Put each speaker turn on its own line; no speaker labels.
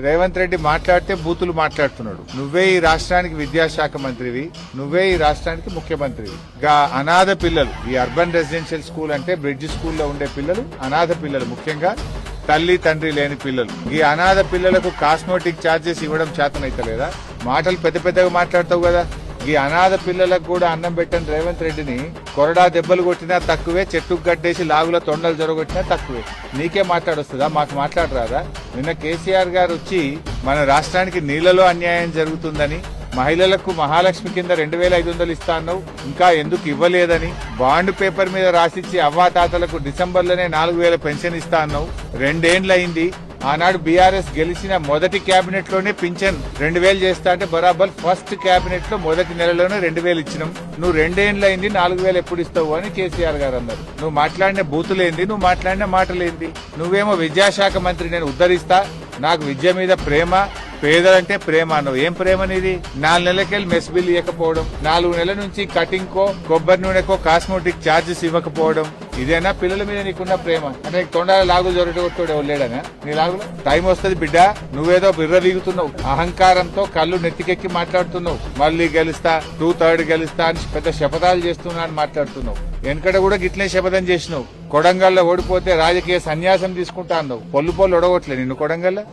రేవంత్ రెడ్డి మాట్లాడితే బూతులు మాట్లాడుతున్నాడు. నువ్వే ఈ రాష్ట్రానికి విద్యాశాఖ మంత్రివి, నువ్వే ఈ రాష్ట్రానికి ముఖ్యమంత్రివి. గా అనాథ పిల్లలు, ఈ అర్బన్ రెసిడెన్షియల్ స్కూల్ అంటే బ్రిడ్జ్ స్కూల్లో ఉండే పిల్లలు అనాథ పిల్లలు, ముఖ్యంగా తల్లి తండ్రి లేని పిల్లలు. ఈ అనాథ పిల్లలకు కాస్మోటిక్ ఛార్జెస్ ఇవ్వడం చేతనైతలేదా? మాటలు పెద్ద పెద్దగా మాట్లాడతావు కదా. ఈ అనాథ పిల్లలకు కూడా అన్నం పెట్టని రేవంత్ రెడ్డిని కొరడా దెబ్బలు కొట్టినా తక్కువే, చెట్టుకు గట్టేసి లాగుల తొండలు జరగొట్టినా తక్కువే. నీకే మాట్లాడొస్తుందా? మాకు మాట్లాడరాదా? నిన్న కేసీఆర్ గారు వచ్చి మన రాష్ట్రానికి నీళ్లలో అన్యాయం జరుగుతుందని, మహిళలకు మహాలక్ష్మి కింద 2500 ఇస్తా అన్నావు, ఇంకా ఎందుకు ఇవ్వలేదని, బాండ్ పేపర్ మీద రాసిచ్చి అవ్వాతాతలకు డిసెంబర్లోనే 4000 పెన్షన్ ఇస్తా అన్నావు. 2 ఏండ్లయింది. ఆనాడు బీఆర్ఎస్ గెలిచిన మొదటి కేబినెట్ లోనే పింఛన్ 2000 చేస్తా అంటే బరాబర్ ఫస్ట్ కేబినెట్ లో మొదటి నెలలోనే 2000 ఇచ్చినాం. నువ్వు 2 ఏండ్లయింది, 4000 ఎప్పుడు ఇస్తావు అని కేసీఆర్ గారు అన్నారు. నువ్వు మాట్లాడిన బూతులేంది, నువ్వు మాట్లాడిన మాటలేంది? నువ్వేమో విద్యాశాఖ మంత్రి, నేను ఉద్ధరిస్తా, నాకు విద్య మీద ప్రేమ, పేదలంటే ప్రేమ అన్నావు. ఏం ప్రేమ నీది? 4 నెలలకెళ్ళి మెస్ బిల్ ఇవ్వకపోవడం, 4 నెలల నుంచి కటింగ్ కో కొబ్బరి నూనెకో కాస్మోటిక్ ఛార్జెస్ ఇవ్వకపోవడం, ఇదేనా పిల్లల మీద నీకున్న ప్రేమ? అంటే తొండాల లాగు జొరటొట్టుడు లేడనా నీ లాగులో? టైం వస్తుంది బిడ్డ, నువ్వేదో బిర్ర వీగుతున్నావు, అహంకారంతో కళ్ళు నెత్తికెక్కి మాట్లాడుతున్నావు. మళ్ళీ గెలుస్తా, 2/3 గెలుస్తా అని పెద్ద శపథాలు చేస్తున్నా అని మాట్లాడుతున్నావు. వెనకట కూడా గిట్లే శపథం చేసినావు. కొడంగల్లో ఓడిపోతే రాజకీయ సన్యాసం తీసుకుంటా అన్నావు. పొల్లు ఒడగొట్లే నిన్ను కొడంగల్లో.